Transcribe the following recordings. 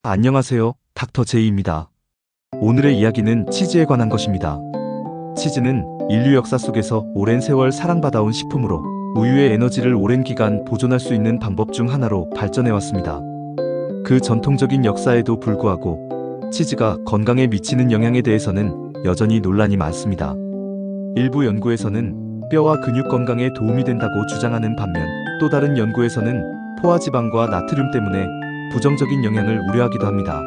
안녕하세요, 닥터 제이입니다. 오늘의 이야기는 치즈에 관한 것입니다. 치즈는 인류 역사 속에서 오랜 세월 사랑받아온 식품으로 우유의 에너지를 오랜 기간 보존할 수 있는 방법 중 하나로 발전해왔습니다. 그 전통적인 역사에도 불구하고 치즈가 건강에 미치는 영향에 대해서는 여전히 논란이 많습니다. 일부 연구에서는 뼈와 근육 건강에 도움이 된다고 주장하는 반면 또 다른 연구에서는 포화지방과 나트륨 때문에 부정적인 영향을 우려하기도 합니다.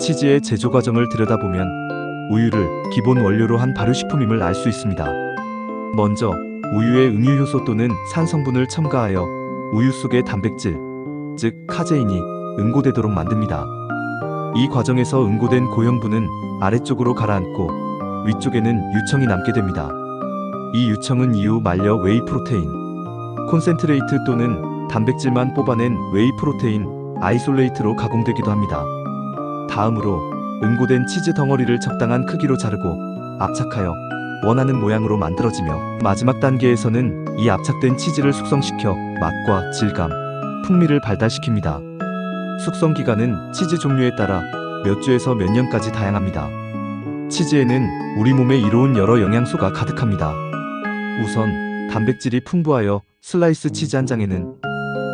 치즈의 제조 과정을 들여다보면 우유를 기본 원료로 한 발효식품임을 알 수 있습니다. 먼저 우유에 응유효소 또는 산 성분을 첨가하여 우유 속의 단백질, 즉 카제인이 응고되도록 만듭니다. 이 과정에서 응고된 고형분은 아래쪽으로 가라앉고 위쪽에는 유청이 남게 됩니다. 이 유청은 이후 말려 웨이 프로테인, 콘센트레이트 또는 단백질만 뽑아낸 웨이 프로테인 아이솔레이트로 가공되기도 합니다. 다음으로 응고된 치즈 덩어리를 적당한 크기로 자르고 압착하여 원하는 모양으로 만들어지며 마지막 단계에서는 이 압착된 치즈를 숙성시켜 맛과 질감, 풍미를 발달시킵니다. 숙성 기간은 치즈 종류에 따라 몇 주에서 몇 년까지 다양합니다. 치즈에는 우리 몸에 이로운 여러 영양소가 가득합니다. 우선 단백질이 풍부하여 슬라이스 치즈 한 장에는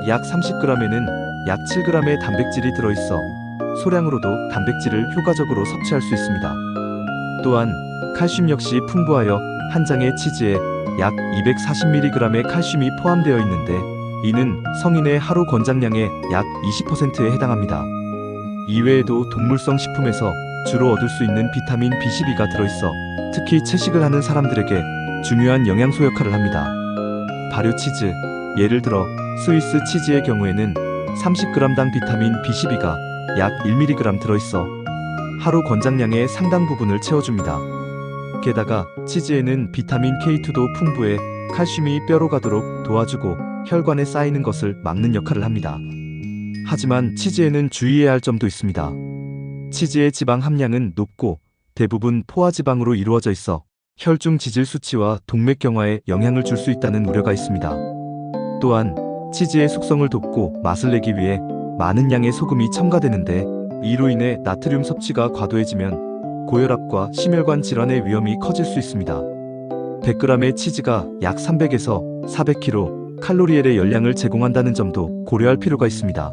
약 30g에는 약 7g의 단백질이 들어있어 소량으로도 단백질을 효과적으로 섭취할 수 있습니다. 또한 칼슘 역시 풍부하여 한 장의 치즈에 약 240mg의 칼슘이 포함되어 있는데 이는 성인의 하루 권장량의 약 20%에 해당합니다. 이외에도 동물성 식품에서 주로 얻을 수 있는 비타민 B12가 들어있어 특히 채식을 하는 사람들에게 중요한 영양소 역할을 합니다. 발효 치즈, 예를 들어 스위스 치즈의 경우에는 30g당 비타민 B12가 약 1mg 들어있어 하루 권장량의 상당 부분을 채워줍니다. 게다가 치즈에는 비타민 K2도 풍부해 칼슘이 뼈로 가도록 도와주고 혈관에 쌓이는 것을 막는 역할을 합니다. 하지만 치즈에는 주의해야 할 점도 있습니다. 치즈의 지방 함량은 높고 대부분 포화지방으로 이루어져 있어 혈중 지질 수치와 동맥경화에 영향을 줄 수 있다는 우려가 있습니다. 또한 치즈의 숙성을 돕고 맛을 내기 위해 많은 양의 소금이 첨가되는데 이로 인해 나트륨 섭취가 과도해지면 고혈압과 심혈관 질환의 위험이 커질 수 있습니다. 100g의 치즈가 약 300에서 400kcal 칼로리의 열량을 제공한다는 점도 고려할 필요가 있습니다.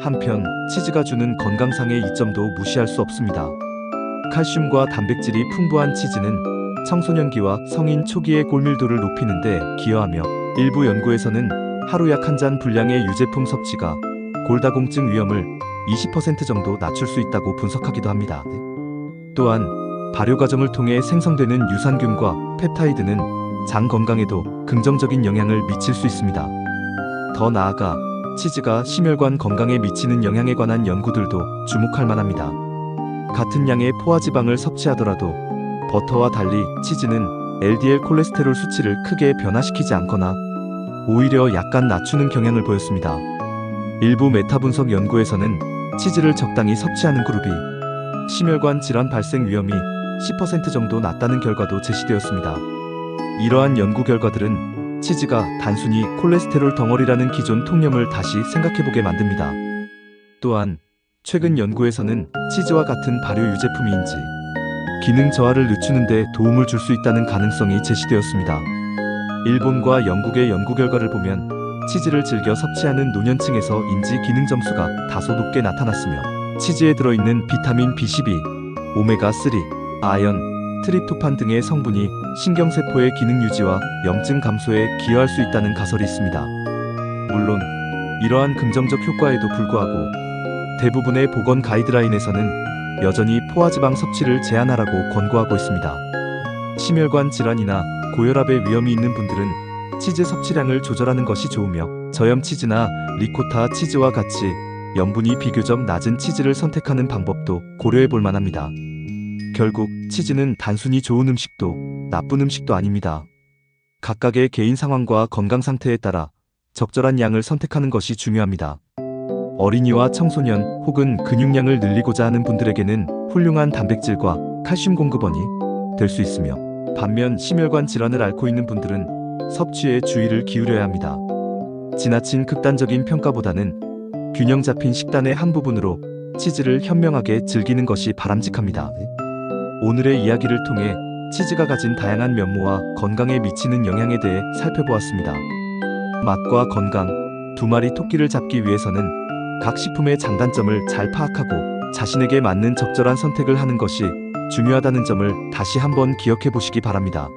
한편 치즈가 주는 건강상의 이점도 무시할 수 없습니다. 칼슘과 단백질이 풍부한 치즈는 청소년기와 성인 초기의 골밀도를 높이는 데 기여하며 일부 연구에서는 하루 약 한 잔 분량의 유제품 섭취가 골다공증 위험을 20% 정도 낮출 수 있다고 분석하기도 합니다. 또한 발효 과정을 통해 생성되는 유산균과 펩타이드는 장 건강에도 긍정적인 영향을 미칠 수 있습니다. 더 나아가 치즈가 심혈관 건강에 미치는 영향에 관한 연구들도 주목할 만합니다. 같은 양의 포화지방을 섭취하더라도 버터와 달리 치즈는 LDL 콜레스테롤 수치를 크게 변화시키지 않거나 오히려 약간 낮추는 경향을 보였습니다. 일부 메타 분석 연구에서는 치즈를 적당히 섭취하는 그룹이 심혈관 질환 발생 위험이 10% 정도 낮다는 결과도 제시되었습니다. 이러한 연구 결과들은 치즈가 단순히 콜레스테롤 덩어리라는 기존 통념을 다시 생각해보게 만듭니다. 또한 최근 연구에서는 치즈와 같은 발효 유제품인지 기능 저하를 늦추는 데 도움을 줄 수 있다는 가능성이 제시되었습니다. 일본과 영국의 연구 결과를 보면 치즈를 즐겨 섭취하는 노년층에서 인지 기능 점수가 다소 높게 나타났으며 치즈에 들어있는 비타민 B12, 오메가3, 아연, 트립토판 등의 성분이 신경세포의 기능 유지와 염증 감소에 기여할 수 있다는 가설이 있습니다. 물론 이러한 긍정적 효과에도 불구하고 대부분의 보건 가이드라인에서는 여전히 포화지방 섭취를 제한하라고 권고하고 있습니다. 심혈관 질환이나 고혈압의 위험이 있는 분들은 치즈 섭취량을 조절하는 것이 좋으며 저염 치즈나 리코타 치즈와 같이 염분이 비교적 낮은 치즈를 선택하는 방법도 고려해 볼 만합니다. 결국 치즈는 단순히 좋은 음식도 나쁜 음식도 아닙니다. 각각의 개인 상황과 건강 상태에 따라 적절한 양을 선택하는 것이 중요합니다. 어린이와 청소년 혹은 근육량을 늘리고자 하는 분들에게는 훌륭한 단백질과 칼슘 공급원이 될 수 있으며 반면 심혈관 질환을 앓고 있는 분들은 섭취에 주의를 기울여야 합니다. 지나친 극단적인 평가보다는 균형 잡힌 식단의 한 부분으로 치즈를 현명하게 즐기는 것이 바람직합니다. 오늘의 이야기를 통해 치즈가 가진 다양한 면모와 건강에 미치는 영향에 대해 살펴보았습니다. 맛과 건강, 두 마리 토끼를 잡기 위해서는 각 식품의 장단점을 잘 파악하고 자신에게 맞는 적절한 선택을 하는 것이 중요하다는 점을 다시 한번 기억해 보시기 바랍니다.